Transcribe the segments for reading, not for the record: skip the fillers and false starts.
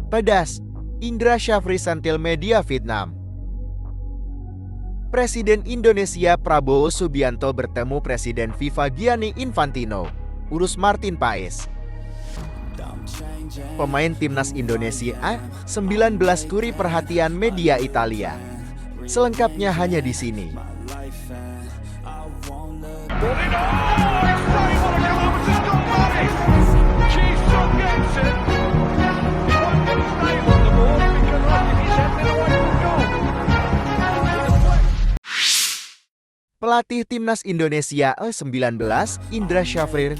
Pedas, Indra Syafri sentil media Vietnam. Presiden Indonesia Prabowo Subianto bertemu Presiden FIFA Gianni Infantino, urus Martin Paes. Pemain timnas Indonesia A19 curi perhatian media Italia. Selengkapnya hanya di sini. Pelatih timnas Indonesia U19, Indra Syafri,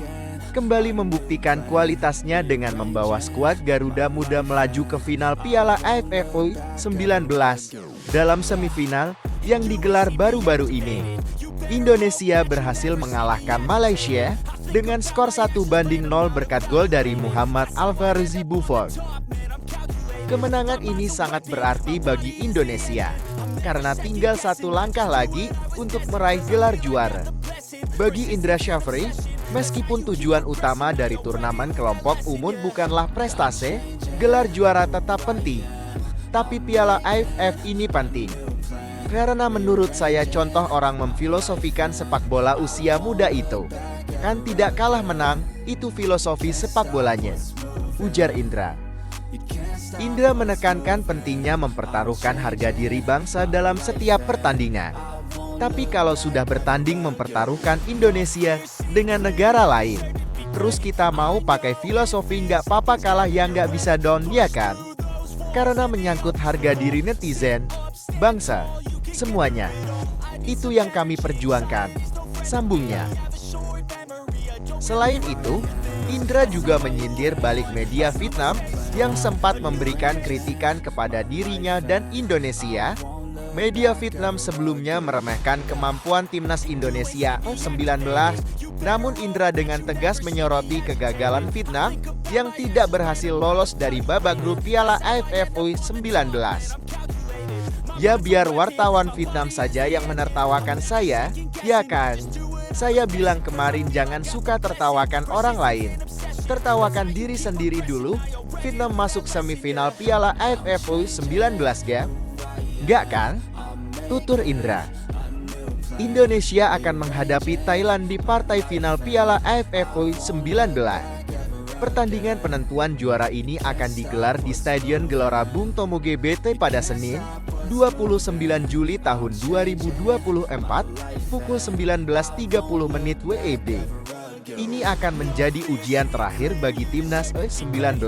kembali membuktikan kualitasnya dengan membawa skuad Garuda Muda melaju ke final Piala AFF U19 dalam semifinal yang digelar baru-baru ini. Indonesia berhasil mengalahkan Malaysia dengan skor 1-0 berkat gol dari Muhammad Alvarez Buffon. Kemenangan ini sangat berarti bagi Indonesia karena tinggal satu langkah lagi untuk meraih gelar juara. Bagi Indra Syafri, meskipun tujuan utama dari turnamen kelompok umum bukanlah prestasi, gelar juara tetap penting. Tapi Piala AFF ini penting. Karena menurut saya contoh orang memfilosofikan sepak bola usia muda itu. Kan tidak kalah menang, itu filosofi sepak bolanya, ujar Indra. Indra menekankan pentingnya mempertaruhkan harga diri bangsa dalam setiap pertandingan. Tapi kalau sudah bertanding mempertaruhkan Indonesia dengan negara lain, terus kita mau pakai filosofi nggak apa-apa kalah yang nggak bisa down, ya kan? Karena menyangkut harga diri netizen, bangsa, semuanya. Itu yang kami perjuangkan, sambungnya. Selain itu, Indra juga menyindir balik media Vietnam yang sempat memberikan kritikan kepada dirinya dan Indonesia. Media Vietnam sebelumnya meremehkan kemampuan timnas Indonesia U19, namun Indra dengan tegas menyoroti kegagalan Vietnam yang tidak berhasil lolos dari babak grup Piala AFF U19. Ya biar wartawan Vietnam saja yang menertawakan saya, ya kan? Saya bilang kemarin jangan suka tertawakan orang lain. Tertawakan diri sendiri dulu. Vietnam masuk semifinal Piala AFF U19 ya? Enggak kan? Tutur Indra. Indonesia akan menghadapi Thailand di partai final Piala AFF U19. Pertandingan penentuan juara ini akan digelar di Stadion Gelora Bung Tomo GBT pada Senin, 29 Juli tahun 2024, pukul 19.30 WIB. Ini akan menjadi ujian terakhir bagi timnas U19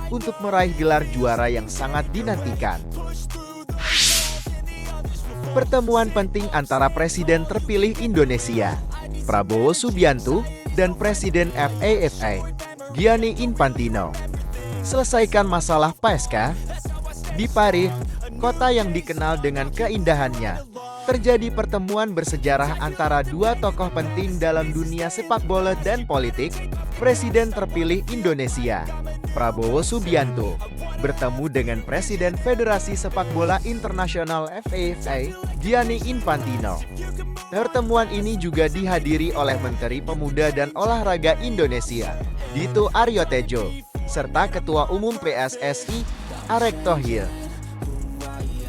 untuk meraih gelar juara yang sangat dinantikan. Pertemuan penting antara Presiden terpilih Indonesia, Prabowo Subianto, dan Presiden FIFA, Gianni Infantino. Selesaikan masalah PSK. Di Paris, kota yang dikenal dengan keindahannya, terjadi pertemuan bersejarah antara dua tokoh penting dalam dunia sepak bola dan politik. Presiden terpilih Indonesia, Prabowo Subianto, bertemu dengan Presiden Federasi Sepak Bola Internasional FIFA, Gianni Infantino. Pertemuan ini juga dihadiri oleh Menteri Pemuda dan Olahraga Indonesia, Dito Aryo Tejo, serta Ketua Umum PSSI, Erick Thohir.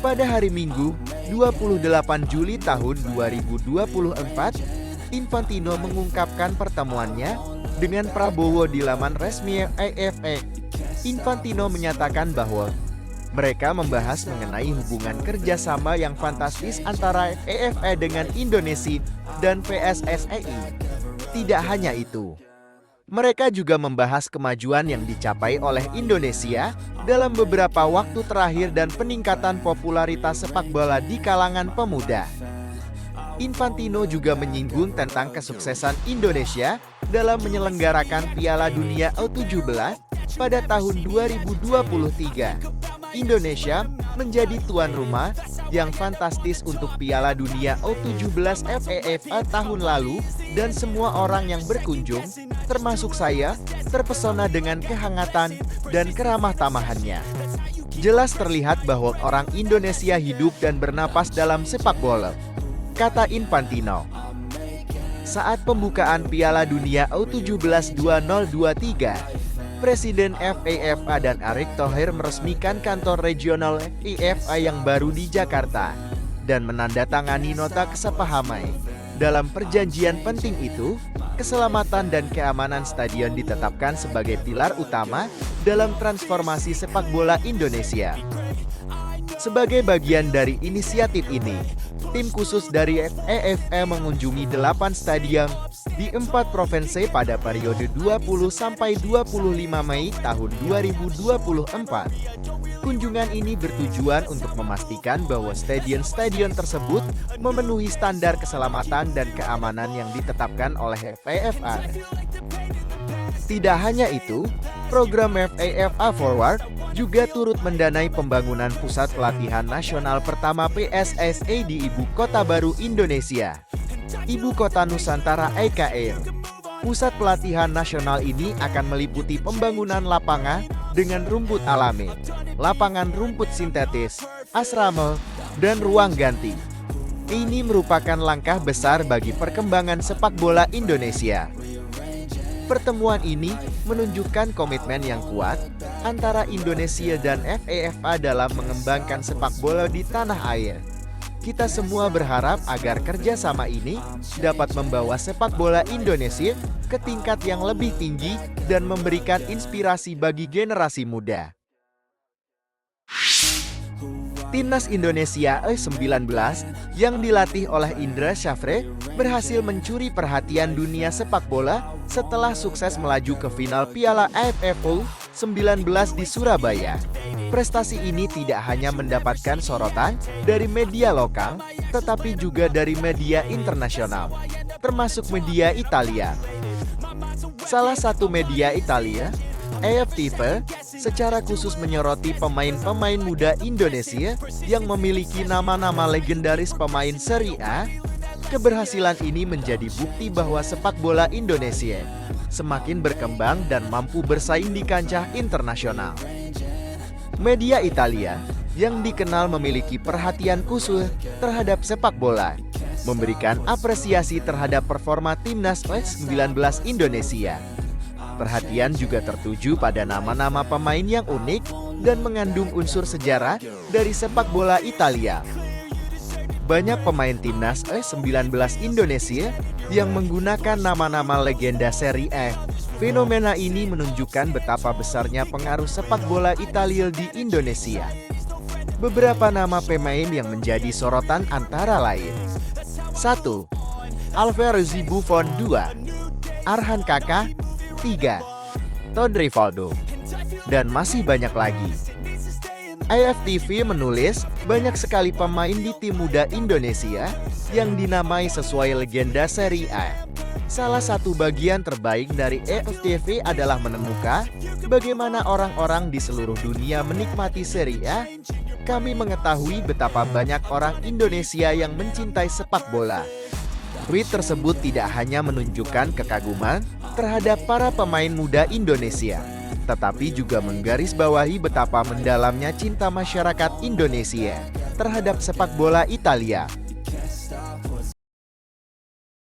Pada hari Minggu, 28 Juli tahun 2024, Infantino mengungkapkan pertemuannya dengan Prabowo di laman resmi AFF. Infantino menyatakan bahwa mereka membahas mengenai hubungan kerjasama yang fantastis antara AFF dengan Indonesia dan PSSI. Tidak hanya itu, mereka juga membahas kemajuan yang dicapai oleh Indonesia dalam beberapa waktu terakhir dan peningkatan popularitas sepak bola di kalangan pemuda. Infantino juga menyinggung tentang kesuksesan Indonesia dalam menyelenggarakan Piala Dunia U17 pada tahun 2023. Indonesia menjadi tuan rumah yang fantastis untuk Piala Dunia U17 FIFA tahun lalu dan semua orang yang berkunjung, termasuk saya, terpesona dengan kehangatan dan keramah tamahannya. Jelas terlihat bahwa orang Indonesia hidup dan bernapas dalam sepak bola, kata Infantino. Saat pembukaan Piala Dunia U17 2023, Presiden FIFA dan Erick Thohir meresmikan kantor regional FIFA yang baru di Jakarta dan menandatangani nota kesepahaman. Dalam perjanjian penting itu, keselamatan dan keamanan stadion ditetapkan sebagai pilar utama dalam transformasi sepak bola Indonesia. Sebagai bagian dari inisiatif ini, tim khusus dari FIFA mengunjungi 8 stadion di 4 provinsi pada periode 20–25 Mei tahun 2024. Kunjungan ini bertujuan untuk memastikan bahwa stadion-stadion tersebut memenuhi standar keselamatan dan keamanan yang ditetapkan oleh FIFA. Tidak hanya itu, program FIFA Forward juga turut mendanai pembangunan pusat pelatihan nasional pertama PSSI di Ibu Kota Baru Indonesia, Ibu Kota Nusantara IKN. Pusat pelatihan nasional ini akan meliputi pembangunan lapangan dengan rumput alami, lapangan rumput sintetis, asrama, dan ruang ganti. Ini merupakan langkah besar bagi perkembangan sepak bola Indonesia. Pertemuan ini menunjukkan komitmen yang kuat antara Indonesia dan FIFA dalam mengembangkan sepak bola di tanah air. Kita semua berharap agar kerjasama ini dapat membawa sepak bola Indonesia ke tingkat yang lebih tinggi dan memberikan inspirasi bagi generasi muda. Timnas Indonesia U19 yang dilatih oleh Indra Syafre berhasil mencuri perhatian dunia sepak bola setelah sukses melaju ke final Piala AFF U19 di Surabaya. Prestasi ini tidak hanya mendapatkan sorotan dari media lokal, tetapi juga dari media internasional, termasuk media Italia. Salah satu media Italia, AFTV, secara khusus menyoroti pemain-pemain muda Indonesia yang memiliki nama-nama legendaris pemain Serie A. Keberhasilan ini menjadi bukti bahwa sepak bola Indonesia semakin berkembang dan mampu bersaing di kancah internasional. Media Italia yang dikenal memiliki perhatian khusus terhadap sepak bola, memberikan apresiasi terhadap performa timnas U19 Indonesia. Perhatian juga tertuju pada nama-nama pemain yang unik dan mengandung unsur sejarah dari sepak bola Italia. Banyak pemain timnas U19 Indonesia yang menggunakan nama-nama legenda Serie A. Fenomena ini menunjukkan betapa besarnya pengaruh sepak bola Italia di Indonesia. Beberapa nama pemain yang menjadi sorotan antara lain: 1. Alberto Buffon. 2. Arhan Kaka. 3. Todd Rivaldo. Dan masih banyak lagi. AFTV menulis banyak sekali pemain di tim muda Indonesia yang dinamai sesuai legenda Serie A. Salah satu bagian terbaik dari AFTV adalah menemukan bagaimana orang-orang di seluruh dunia menikmati Serie A. Kami mengetahui betapa banyak orang Indonesia yang mencintai sepak bola. Tweet tersebut tidak hanya menunjukkan kekaguman terhadap para pemain muda Indonesia, tetapi juga menggarisbawahi betapa mendalamnya cinta masyarakat Indonesia terhadap sepak bola Italia.